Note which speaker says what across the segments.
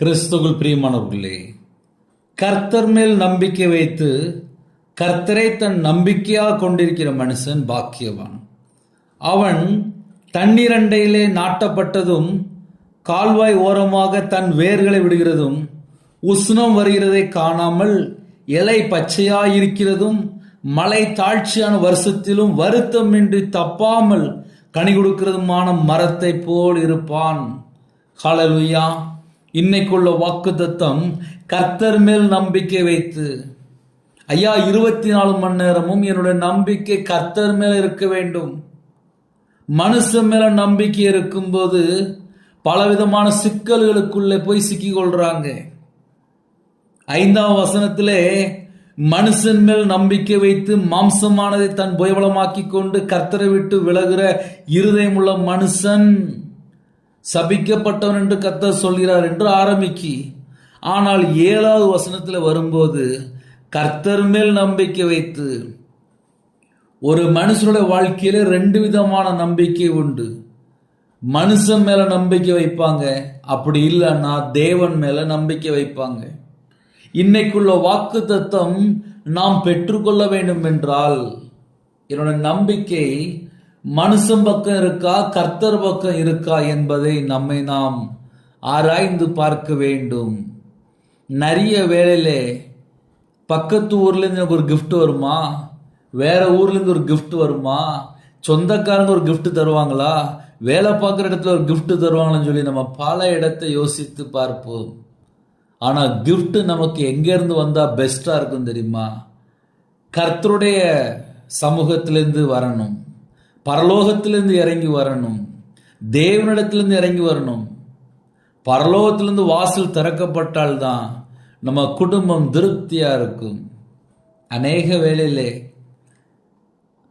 Speaker 1: கிறிஸ்துவுக்குள் பிரியமானவர்களே, கர்த்தர் மேல் நம்பிக்கை வைத்து கர்த்தரை தன் நம்பிக்கையாக கொண்டிருக்கிற மனுஷன் பாக்கியவான். அவன் தண்ணீரண்டையிலே நாட்டப்பட்டதும் கால்வாய் ஓரமாக தன் வேர்களை விடுகிறதும் உஷ்ணம் வருகிறதை காணாமல் இலை பச்சையாயிருக்கிறதும் மழை தாழ்ச்சியான வருஷத்திலும் வருத்தமின்றி தப்பாமல் கனி கொடுக்கிறதுமான மரத்தை போல் இருப்பான். ஹல்லேலூயா. இன்னைக்குள்ள வாக்குத்தத்தம் கர்த்தர் மேல் நம்பிக்கை வைத்து, ஐயா 24 மணி நேரமும் என்னுடைய நம்பிக்கை கர்த்தர் மேல இருக்க வேண்டும். மனுஷன் மேல நம்பிக்கை இருக்கும்போது பலவிதமான சிக்கல்களுக்குள்ளே போய் சிக்கிக் கொள்றாங்க. 5ஆம் வசனத்திலே மனுஷன் மேல் நம்பிக்கை வைத்து மாம்சமானதை தன் புயபலமாக்கி கொண்டு கர்த்தரை விட்டு விலகுற இருதயமுள்ள மனுஷன் சபிக்கப்பட்டவன் என்று கர்த்தர் சொல்கிறார் என்று ஆரம்பிக்கி. ஆனால் 7வது வசனத்தில் வரும்போது கர்த்தர் மேல் நம்பிக்கை வைத்து, ஒரு மனுஷனுடைய வாழ்க்கையில 2 விதமான நம்பிக்கை உண்டு. மனுஷன் மேல நம்பிக்கை வைப்பாங்க, அப்படி இல்லைன்னா தேவன் மேல நம்பிக்கை வைப்பாங்க. இன்னைக்குள்ள வாக்கு தத்தம் நாம் பெற்றுக்கொள்ள வேண்டும் என்றால், என்னோட நம்பிக்கை மனுஷன் பக்கம் இருக்கா கர்த்தர் பக்கம் இருக்கா என்பதை நம்மை நாம் ஆராய்ந்து பார்க்க வேண்டும். நிறைய வேளையில பக்கத்து ஊர்லேருந்து எனக்கு ஒரு கிஃப்ட் வருமா, வேற ஊர்லேருந்து ஒரு கிஃப்ட் வருமா, சொந்தக்காரங்க ஒரு கிஃப்ட் தருவாங்களா, வேலை பார்க்குற இடத்துல ஒரு கிஃப்ட் தருவாங்களான்னு சொல்லி நம்ம பல இடத்தை யோசித்து பார்ப்போம். ஆனால் கிஃப்ட் நமக்கு எங்கேருந்து வந்தால் பெஸ்ட்டாக இருக்கும் தெரியுமா? கர்த்தருடைய சமூகத்திலேருந்து வரணும், பரலோகத்திலேருந்து இறங்கி வரணும், தேவனிடத்திலேருந்து இறங்கி வரணும். பரலோகத்திலேருந்து வாசல் திறக்கப்பட்டால்தான் நம்ம குடும்பம் திருப்தியாக இருக்கும். அநேக வேளையிலே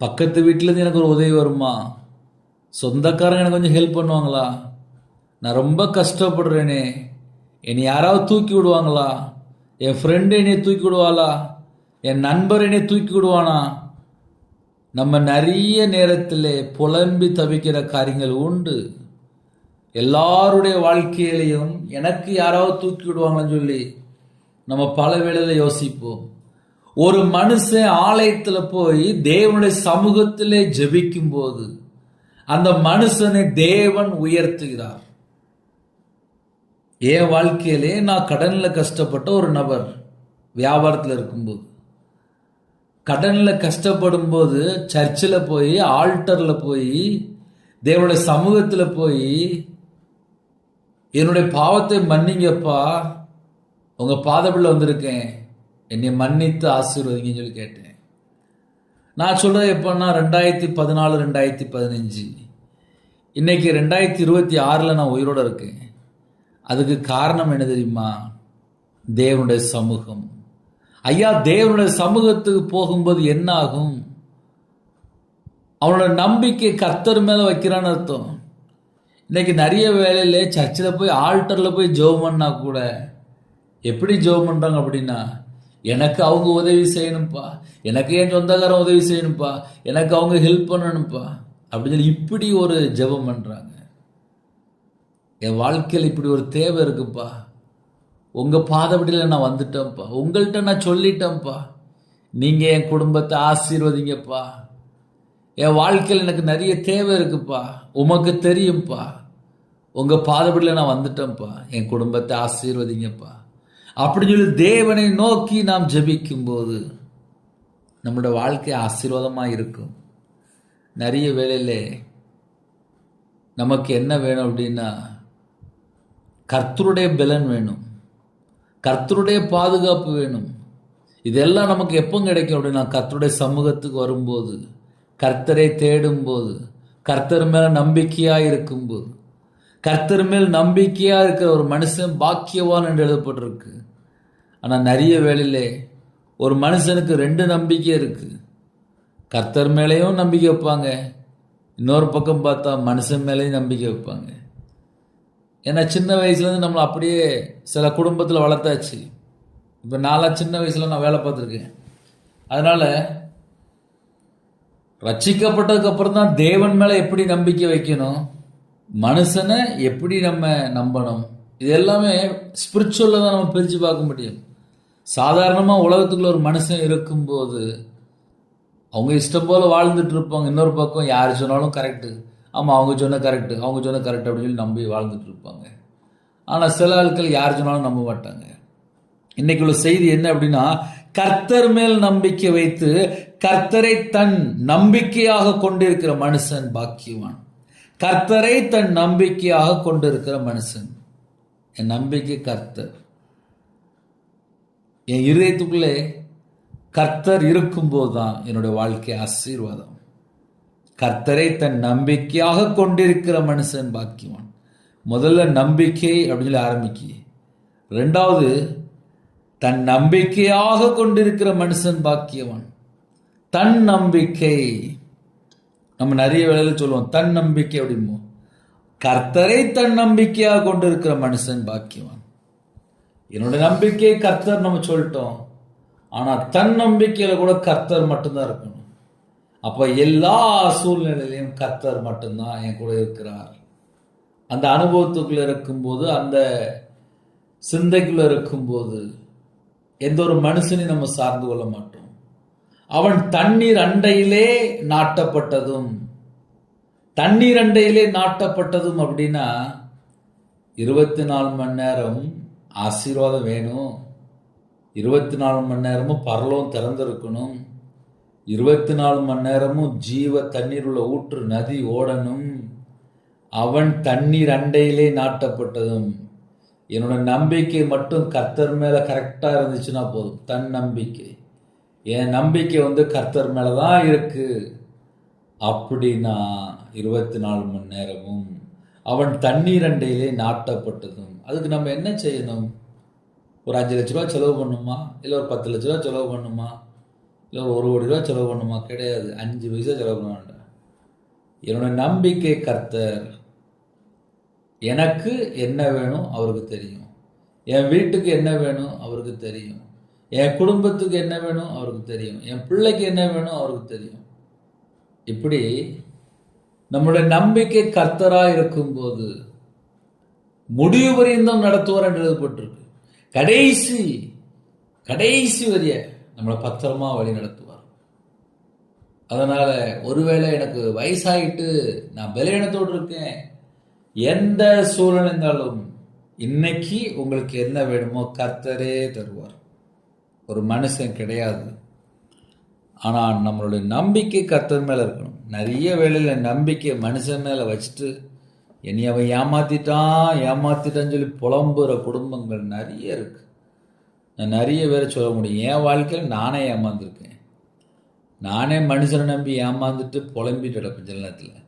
Speaker 1: பக்கத்து வீட்டிலேருந்து எனக்கு ஒரு உதவி வருமா, சொந்தக்காரங்க எனக்கு கொஞ்சம் ஹெல்ப் பண்ணுவாங்களா, நான் ரொம்ப கஷ்டப்படுறேனே, என்னை யாராவது தூக்கி விடுவாங்களா, என் ஃப்ரெண்டு என்னை தூக்கி விடுவாளா, என் நண்பர் என்னை தூக்கி விடுவானா, நம்ம நிறைய நேரத்தில் புலம்பி தவிக்கிற காரியங்கள் உண்டு. எல்லாருடைய வாழ்க்கையிலையும் எனக்கு யாராவது தூக்கி விடுவாங்கன்னு சொல்லி நம்ம பல வேளையில யோசிப்போம். ஒரு மனுஷன் ஆலயத்தில் போய் தேவனுடைய சமூகத்திலே ஜெபிக்கும் போது அந்த மனுஷனை தேவன் உயர்த்துகிறார். என் வாழ்க்கையிலே நான் கடனில் கஷ்டப்பட்ட ஒரு நபர், வியாபாரத்தில் இருக்கும்போது கடனில் கஷ்டப்படும் போது சர்ச்சில் போய் ஆல்டரில் போய் தேவனுடைய சமூகத்தில் போய் என்னுடைய பாவத்தை மன்னிங்கப்பா, உங்கள் பாதபில் வந்திருக்கேன், என்னை மன்னித்து ஆசீர்வதிங்கன்னு சொல்லி கேட்டேன். நான் சொல்கிறது எப்போன்னா 2014 2015, இன்னைக்கு 2026 நான் உயிரோடு இருக்கேன். அதுக்கு காரணம் என்ன தெரியுமா? தேவனுடைய சமூகம். ஐயா, தேவனுடைய சமூகத்துக்கு போகும்போது என்ன ஆகும்? அவனோட நம்பிக்கை கர்த்தர் மேல வைக்கிறான்னு அர்த்தம். இன்னைக்கு நிறைய வேலையில சர்ச்சில் போய் ஆல்டரில் போய் ஜெபம் பண்ணா கூட எப்படி ஜெபம் பண்றாங்க அப்படின்னா, எனக்கு அவங்க உதவி செய்யணும்ப்பா, எனக்கு என் சொந்தக்காரன் உதவி செய்யணும்ப்பா, எனக்கு அவங்க ஹெல்ப் பண்ணணும்ப்பா அப்படின்னு சொல்லி இப்படி ஒரு ஜெபம் பண்றாங்க. என் வாழ்க்கையில் இப்படி ஒரு தேவை இருக்குப்பா, உங்கள் பாதப்படியில் நான் வந்துட்டேன்ப்பா, உங்கள்கிட்ட நான் சொல்லிட்டேன்ப்பா, நீங்கள் என் குடும்பத்தை ஆசீர்வதிங்கப்பா, என் வாழ்க்கையில் எனக்கு நிறைய தேவை இருக்குப்பா, உமக்கு தெரியும்ப்பா, உங்கள் பாதப்படியில் நான் வந்துட்டேன்ப்பா, என் குடும்பத்தை ஆசீர்வதிங்கப்பா அப்படின்னு சொல்லி தேவனை நோக்கி நாம் ஜெபிக்கும் போது நம்மளோட வாழ்க்கை ஆசீர்வாதமாக இருக்கும். நிறைய வேளையிலே நமக்கு என்ன வேணும் அப்படின்னா, கர்த்தருடைய பலன் வேணும், கர்த்தருடைய பாதுகாப்பு வேணும். இதெல்லாம் நமக்கு எப்போ கிடைக்கும் அப்படின்னா, கர்த்தருடைய சமூகத்துக்கு வரும்போது, கர்த்தரை தேடும்போது, கர்த்தர் மேல நம்பிக்கையாக இருக்கும்போது. கர்த்தர் மேல் நம்பிக்கையாக இருக்கிற ஒரு மனுஷன் பாக்கியவான் என்று எழுதப்பட்டிருக்கு. ஆனால் நிறைய வேளையிலே ஒரு மனுஷனுக்கு 2 நம்பிக்கை இருக்கு. கர்த்தர் மேலேயும் நம்பிக்கை வைப்பாங்க, இன்னொரு பக்கம் பார்த்தா மனுஷன் மேலேயும் நம்பிக்கை வைப்பாங்க. ஏன்னா சின்ன வயசுலேருந்து நம்மளை அப்படியே சில குடும்பத்தில் வளர்த்தாச்சு. இப்போ நான்லாம் சின்ன வயசில் நான் வேலை பார்த்துருக்கேன். அதனால் ரட்சிக்கப்பட்டதுக்கு அப்புறம் தான் தேவன் மேலே எப்படி நம்பிக்கை வைக்கணும், மனுஷனை எப்படி நம்ம நம்பணும், இது எல்லாமே ஸ்பிரிச்சுவலில் தான் நம்ம பிரித்து பார்க்க முடியும். சாதாரணமாக உலகத்துக்குள்ள ஒரு மனுஷன் இருக்கும்போது அவங்க இஷ்டம் போல் வாழ்ந்துட்டு இருப்பாங்க. இன்னொரு பக்கம் யார் சொன்னாலும் கரெக்டு, ஆமாம் அவங்க சொன்ன கரெக்டு, அவங்க சொன்ன கரெக்ட் அப்படின்னு சொல்லி நம்பி வாழ்ந்துட்டு இருப்பாங்க. ஆனால் சில ஆட்கள் யார் சொன்னாலும் நம்ப மாட்டாங்க. இன்னைக்கு உள்ள செய்தி என்ன அப்படின்னா, கர்த்தர் மேல் நம்பிக்கை வைத்து கர்த்தரை தன் நம்பிக்கையாக கொண்டிருக்கிற மனுஷன் பாக்கியவான். கர்த்தரை தன் நம்பிக்கையாக கொண்டிருக்கிற மனுஷன். என் நம்பிக்கை கர்த்தர். என் இதயத்துக்குள்ளே கர்த்தர் இருக்கும்போது தான் என்னுடைய வாழ்க்கை ஆசீர்வாதம். கர்த்தரை தன் நம்பிக்கையாக கொண்டிருக்கிற மனுஷன் பாக்கியவான். முதல்ல நம்பிக்கை அப்படின்னு சொல்லி ஆரம்பிக்க. ரெண்டாவது, தன் நம்பிக்கையாக கொண்டிருக்கிற மனுஷன் பாக்கியவான். தன் நம்பிக்கை, நம்ம நிறைய வேளையில் சொல்லுவோம் தன் நம்பிக்கை அப்படிமோ. கர்த்தரை தன் நம்பிக்கையாக கொண்டிருக்கிற மனுஷன் பாக்கியவான். என்னுடைய நம்பிக்கை கர்த்தர் நம்ம சொல்லிட்டோம், ஆனால் தன் நம்பிக்கையில கூட கர்த்தர் மட்டும்தான் இருக்கணும். அப்போ எல்லா சூழ்நிலையிலையும் கர்த்தர் மட்டும்தான் என் கூட இருக்கிறார். அந்த அனுபவத்துக்குள்ள இருக்கும்போது, அந்த சிந்தைக்குள்ள இருக்கும்போது எந்த ஒரு மனுஷனையும் நம்ம சார்ந்து கொள்ள மாட்டோம். அவன் தண்ணீர் அண்டையிலே நாட்டப்பட்டதும். தண்ணீர் அண்டையிலே நாட்டப்பட்டதும் அப்படின்னா 24 மணி நேரம் ஆசீர்வாதம் வேணும். 24 மணி நேரமும் பரலோகம் திறந்திருக்கணும். 24 மணி நேரமும் ஜீவ தண்ணீர் உள்ள ஊற்று நதி ஓடணும். அவன் தண்ணீர் அண்டையிலே நாட்டப்பட்டதும். என்னோட நம்பிக்கை மட்டும் கர்த்தர் மேலே கரெக்டாக இருந்துச்சுன்னா போதும். தன் நம்பிக்கை, என் நம்பிக்கை கர்த்தர் மேலே தான் இருக்கு அப்படின்னா 24 மணி நேரமும் அவன் தண்ணீர் அண்டையிலே நாட்டப்பட்டதும். அதுக்கு நம்ம என்ன செய்யணும்? ஒரு 5 லட்ச ரூபா செலவு பண்ணுமா, இல்லை ஒரு 10 லட்ச ரூபா செலவு பண்ணுமா, இல்லை ஒரு 1 கோடி ரூபா செலவு பண்ணுமா? கிடையாது. 5 பைசா செலவு பண்ண வேண்டாம். என்னோட நம்பிக்கை கர்த்தர். எனக்கு என்ன வேணும் அவருக்கு தெரியும். என் வீட்டுக்கு என்ன வேணும் அவருக்கு தெரியும். என் குடும்பத்துக்கு என்ன வேணும் அவருக்கு தெரியும். என் பிள்ளைக்கு என்ன வேணும் அவருக்கு தெரியும். இப்படி நம்முடைய நம்பிக்கை கர்த்தராக இருக்கும்போது முடிவு பரியந்தம் நடத்துவார் என்று எழுதப்பட்டிருக்கு. கடைசி வரிய நம்மளை பத்திரமா வழி நடத்துவார். அதனால ஒருவேளை எனக்கு வயசாகிட்டு நான் பலவீனத்தோடு இருக்கேன், எந்த சூழ்நிலை இருந்தாலும் இன்னைக்கு உங்களுக்கு என்ன வேணுமோ கர்த்தரே தருவார். ஒரு மனுஷன் கிடையாது. ஆனால் நம்மளுடைய நம்பிக்கை கர்த்தர் மேலே இருக்கணும். நிறைய வேளையில் நம்பிக்கை மனுஷன் மேலே வச்சுட்டு என்னை அவன் ஏமாத்திட்டான்னு சொல்லி புலம்புற குடும்பங்கள் நிறைய இருக்கு. நான் நிறைய பேரை சொல்ல முடியும். என் வாழ்க்கையில் நானே ஏமாந்துருக்கேன். நானே மனுஷனை நம்பி ஏமாந்துட்டு புலம்பிட்டு கிடப்பேன். சில நேரத்தில்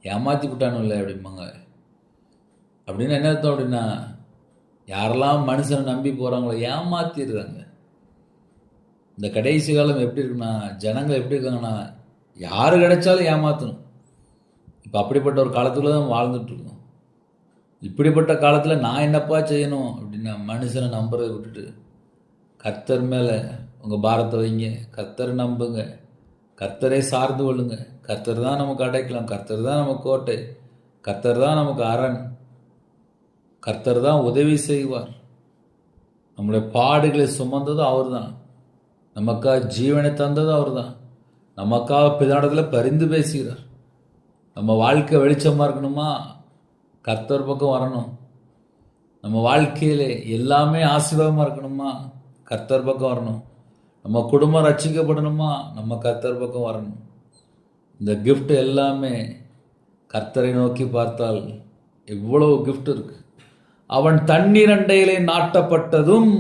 Speaker 1: ஏமாற்றி விட்டானும் இல்லை அப்படிம்பாங்க. அப்படின்னு என்ன அர்த்தம் அப்படின்னா, யாரெல்லாம் மனுஷனை நம்பி போகிறாங்களோ ஏமாத்திடுறாங்க. இந்த கடைசி காலம் எப்படி இருக்குன்னா, ஜனங்கள் எப்படி இருக்காங்கன்னா, யாரு கிடைச்சாலும் ஏமாற்றணும். இப்போ அப்படிப்பட்ட ஒரு காலத்துக்குள்ள தான் வாழ்ந்துட்டு இருக்கோம். இப்படிப்பட்ட காலத்தில் நான் என்னப்பா செய்யணும் அப்படின்னா, மனுஷனை நம்புறதை விட்டுட்டு கர்த்தர் மேலே உங்கள் பாரத்தை வைங்க. கர்த்தரை நம்புங்க. கர்த்தரை சார்ந்து கொள்ளுங்க. கர்த்தர் தான் நமக்கு அடைக்கலாம். கர்த்தர் தான் நமக்கு கோட்டை. கர்த்தர் தான் நமக்கு அரண். கர்த்தர் தான் உதவி செய்வார். நம்முடைய பாடுகளை சுமந்ததும் அவர் தான். நமக்காக ஜீவனை தந்ததும் அவர் தான். நமக்காக பிதாடத்தில் பரிந்து பேசுகிறார். நம்ம வாழ்க்கை வெளிச்சமாக இருக்கணுமா, கர்த்தர் பக்கம் வரணும். நம்ம வாழ்க்கையில் எல்லாமே ஆசீர்வாதமாக இருக்கணுமா, கர்த்தர் பக்கம் வரணும். நம்ம குடும்பம் ரட்சிக்கப்படணுமா, நம்ம கர்த்தர் பக்கம் வரணும். இந்த கிஃப்ட் எல்லாமே கர்த்தரை நோக்கி பார்த்தால் எவ்வளவு கிஃப்ட் இருக்கு. அவன் தண்ணீர் அண்டையிலே நாட்டப்பட்டதும்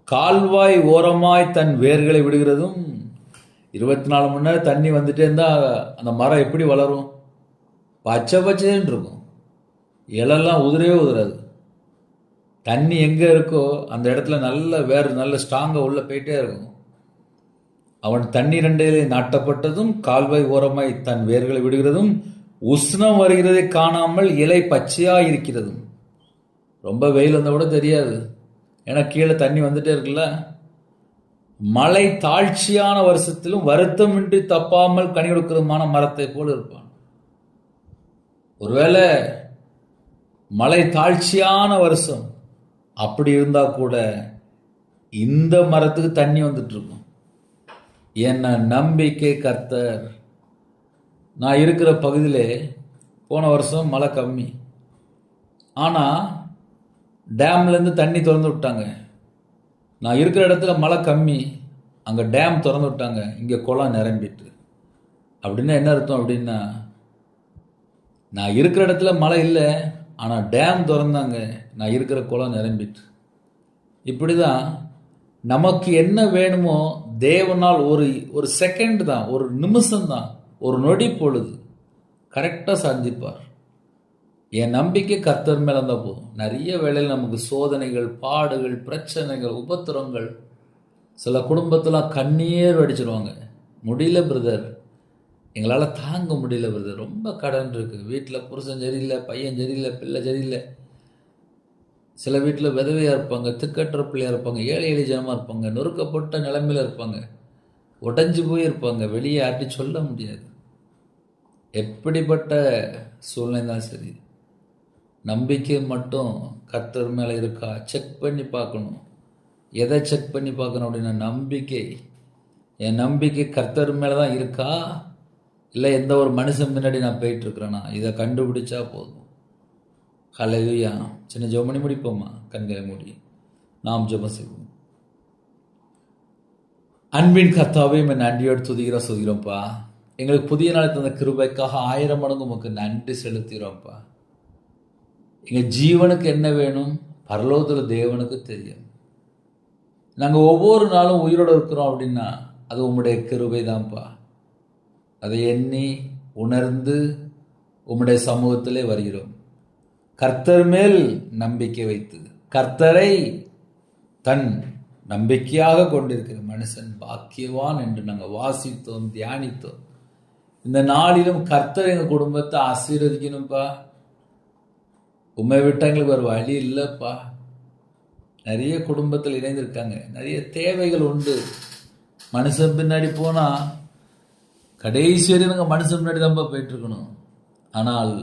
Speaker 1: கால்வாய் ஓரமாய் தன் வேர்களை விடுகிறதும். 24 மணி நேரம் தண்ணி வந்துட்டே இருந்தால் அந்த மரம் எப்படி வளரும்? பச்சை பச்சைன்னு இருக்கும். இலெல்லாம் உதிரவே உதிராது. தண்ணி எங்கே இருக்கோ அந்த இடத்துல நல்ல வேர் நல்ல ஸ்ட்ராங்காக உள்ளே போயிட்டே இருக்கும். அவன் தண்ணீர் அண்டையிலே நாட்டப்பட்டதும் கால்வாய் ஓரமாய் தன் வேர்களை விடுகிறதும் உஷ்ணம் வருகிறதை காணாமல் இலை பச்சையாக இருக்கிறதும். ரொம்ப வெயில் வந்தால் கூட தெரியாது, ஏன்னா கீழே தண்ணி வந்துட்டே இருக்குல்ல. மழை தாழ்ச்சியான வருஷத்திலும் வருத்தமின்றி தப்பாமல் கனி கொடுக்கிறதுமான மரத்தை போல இருப்பான். ஒருவேளை மழை தாழ்ச்சியான வருஷம் அப்படி இருந்தா கூட இந்த மரத்துக்கு தண்ணி வந்துட்டு இருக்கும். என்ன நம்பிக்கை கர்த்தர். நான் இருக்கிற பகுதியிலே போன வருஷம் மழை கம்மி, ஆனால் டேம்லேருந்து தண்ணி திறந்து விட்டாங்க. நான் இருக்கிற இடத்துல மழை கம்மி, அங்கே டேம் திறந்து விட்டாங்க, இங்கே குளம் நிரம்பிட்டு. அப்படின்னா என்ன அர்த்தம் அப்படின்னா, நான் இருக்கிற இடத்துல மழை இல்லை, ஆனால் டேம் திறந்தாங்க, நான் இருக்கிற குளம் நிரம்பிட்டு. இப்படி தான் நமக்கு என்ன வேணுமோ தேவனால் ஒரு செகண்ட் தான், ஒரு நிமிஷம்தான், ஒரு நொடி பொழுது கரெக்டாக சந்திப்பார். என் நம்பிக்கை கர்த்தர் மேலே இருந்தால் போதும். நிறைய வேளையில் நமக்கு சோதனைகள், பாடுகள், பிரச்சனைகள், உபத்திரங்கள், சில குடும்பத்தில் கண்ணீர் வடிச்சிருவாங்க. முடியல பிரதர், எங்களால் தாங்க முடியல பிரதர், ரொம்ப கடன் இருக்குது, வீட்டில் புருஷன் சரியில்லை, பையன் சரியில்லை, பிள்ளை சரியில்லை. சில வீட்டில் விதவையாக இருப்பாங்க, திக்கற்ற பிள்ளையாக இருப்பாங்க, ஏழை எளிய ஜனமாக இருப்பாங்க, நொறுக்கப்பட்ட நிலைமையில் இருப்பாங்க, உடஞ்சி போயிருப்பாங்க, வெளியே ஆட்டி சொல்ல முடியாது. எப்படிப்பட்ட சூழ்நிலை தான் சரி, நம்பிக்கை மட்டும் கர்த்தர் மேலே இருக்கா செக் பண்ணி பார்க்கணும். எதை செக் பண்ணி பார்க்கணும் அப்படின்னா, நம்பிக்கை, என் நம்பிக்கை கர்த்தர் மேலே தான் இருக்கா, இல்லை எந்த ஒரு மனுஷன் முன்னாடி நான் போயிட்டுருக்கிறேன்னா, இதை கண்டுபிடிச்சா போதும். ஹல்லேலூயா. சின்ன ஜெபம் பண்ணி முடிப்போமா? கண்களை மூடி நாம் ஜெபம் செய்வோம். அன்பின் கர்த்தாவே, நன்றியோடு துதிக்கிறோம்ப்பா. எங்களுக்கு புதிய நாளை தந்த கிருபைக்காக 1000 மடங்கு உமக்கு நன்றி செலுத்துகிறோம்ப்பா. எங்கள் ஜீவனுக்கு என்ன வேணும் பரலோகத்தில் தேவனுக்கு தெரியும். நாங்கள் ஒவ்வொரு நாளும் உயிரோடு இருக்கிறோம் அப்படின்னா அது உம்முடைய கிருபை தான்ப்பா. அதை எண்ணி உணர்ந்து உம்முடைய சமூகத்திலே வருகிறோம். கர்த்தர் மேல் நம்பிக்கை வைத்து கர்த்தரை தன் நம்பிக்கையாக கொண்டிருக்கிற மனுஷன் பாக்கியவான் என்று நாங்கள் வாசித்தோம், தியானித்தோம். இந்த நாளிலும் கர்த்தர் எங்கள் குடும்பத்தை ஆசீர்வதிக்கணும்ப்பா. உண்மை விட்டால் எங்களுக்கு ஒரு வழி இல்லைப்பா. நிறைய குடும்பத்தில் இணைந்திருக்காங்க, நிறைய தேவைகள் உண்டு. மனுஷன் பின்னாடி போனால் கடைசி வரை நாங்கள் மனுஷன் பின்னாடி தான்ப்பா போயிட்டுருக்கணும். ஆனால்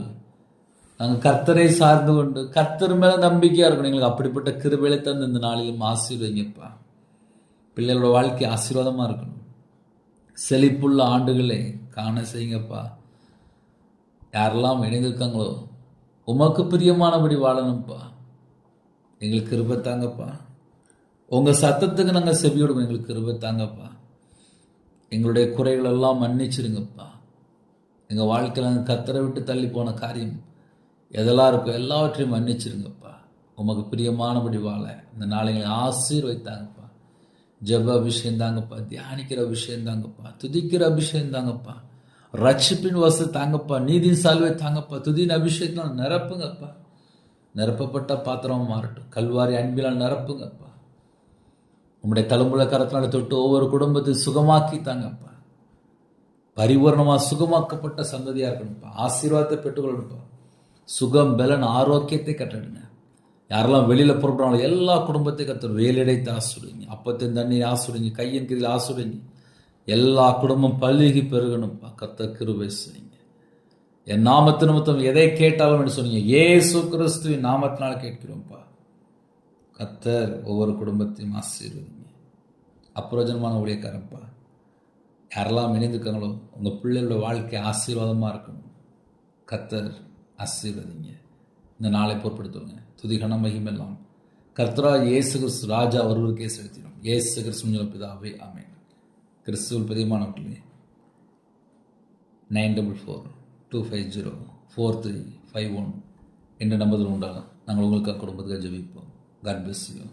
Speaker 1: நாங்கள் கர்த்தரை சார்ந்து கொண்டு கர்த்தர் மேலே நம்பிக்கையாக இருக்கணும். எங்களுக்கு அப்படிப்பட்ட கிருபையை தந்து இந்த நாளிலும் ஆசீர்வதிங்கப்பா. பிள்ளைகளோட வாழ்க்கை ஆசீர்வாதமாக இருக்கணும். செழிப்புள்ள ஆண்டுகளை காண செய்யுங்கப்பா. யாரெல்லாம் இணைந்திருக்காங்களோ உமக்கு பிரியமானபடி வாழணும்ப்பா. எங்களுக்கு கிருபை தாங்கப்பா. உங்கள் சத்தத்துக்கு நாங்கள் செவி கொடுக்கணும். எங்களுக்கு கிருபை தாங்கப்பா. எங்களுடைய குறைகள் எல்லாம் மன்னிச்சிருங்கப்பா. எங்கள் வாழ்க்கையில் நாங்கள் கர்த்தரை விட்டு தள்ளி போன காரியம் எதெல்லாம் இருக்கோ எல்லாவற்றையும் மன்னிச்சிருங்கப்பா. உமக்கு பிரியமானபடி வாழ இந்த நாளைங்களை ஆசீர்வைத்தாங்கப்பா. ஜெப அபிஷேகம் தாங்கப்பா, தியானிக்கிற அபிஷேகம் தாங்கப்பா, துதிக்கிற அபிஷேகம் தாங்கப்பா, ரட்சிப்பின் வசதி தாங்கப்பா, நீதியின் சால்வை தாங்கப்பா, துதியின் அபிஷேகத்தினால் நிரப்புங்கப்பா. நிரப்பப்பட்ட பாத்திரமாக மாறட்டும். கல்வாரி அன்பினால் நிரப்புங்கப்பா. உங்களுடைய தழும்புல கரத்தினால தொட்டு ஒவ்வொரு குடும்பத்தையும் சுகமாக்கி தாங்கப்பா. பரிபூர்ணமாக சுகமாக்கப்பட்ட சந்ததியாக இருக்கணும்ப்பா. ஆசீர்வாதத்தை பெற்றுக்கொள்ளணும்ப்பா. சுகம், பலன், ஆரோக்கியத்தை கட்டடுங்க. யாரெல்லாம் வெளியில் புறப்படுறாங்களோ எல்லா குடும்பத்தையும் கர்த்தர் வேலையடைத்து ஆசுடுங்க. அப்பத்தின் தண்ணீர் ஆசுடுங்க, கையின் கீழில் ஆசுடுங்க. எல்லா குடும்பம் பல்லுகி பெருகணும்ப்பா. கர்த்தர் கிருபை செய்யுங்க. என் நாமத்து நிமித்தம் எதை கேட்டாலும் என்று சொன்னீங்க, இயேசு கிறிஸ்துவின் நாமத்தினால கேட்கிறோம்ப்பா. கர்த்தர் ஒவ்வொரு குடும்பத்தையும் ஆசீர்வதிங்க. அப்பிரயோஜனமான ஊழியக்காரன்ப்பா. யாரெல்லாம் இணைந்துருக்காங்களோ உங்கள் பிள்ளைகளோட வாழ்க்கை ஆசீர்வாதமாக இருக்கணும். கர்த்தர் ஆசீர்வதிங்க. இந்த நாளை பொறுப்படுத்துவங்க. துதிகன மகிமெல்லாம் கர்த்தரா இயேசு கிறிஸ்து ராஜா ஒருவருக்கே செலுத்தினோம். இயேசு கிறிஸ்து பிதாவே, ஆமென். கிறிஸ்துவில் பிரியமானவர்களே, 9442504351 என்ற நம்பர்கள் உண்டாகும். நாங்கள் உங்களுக்காக குடும்பத்துக்காக ஜெபிப்போம். God bless you.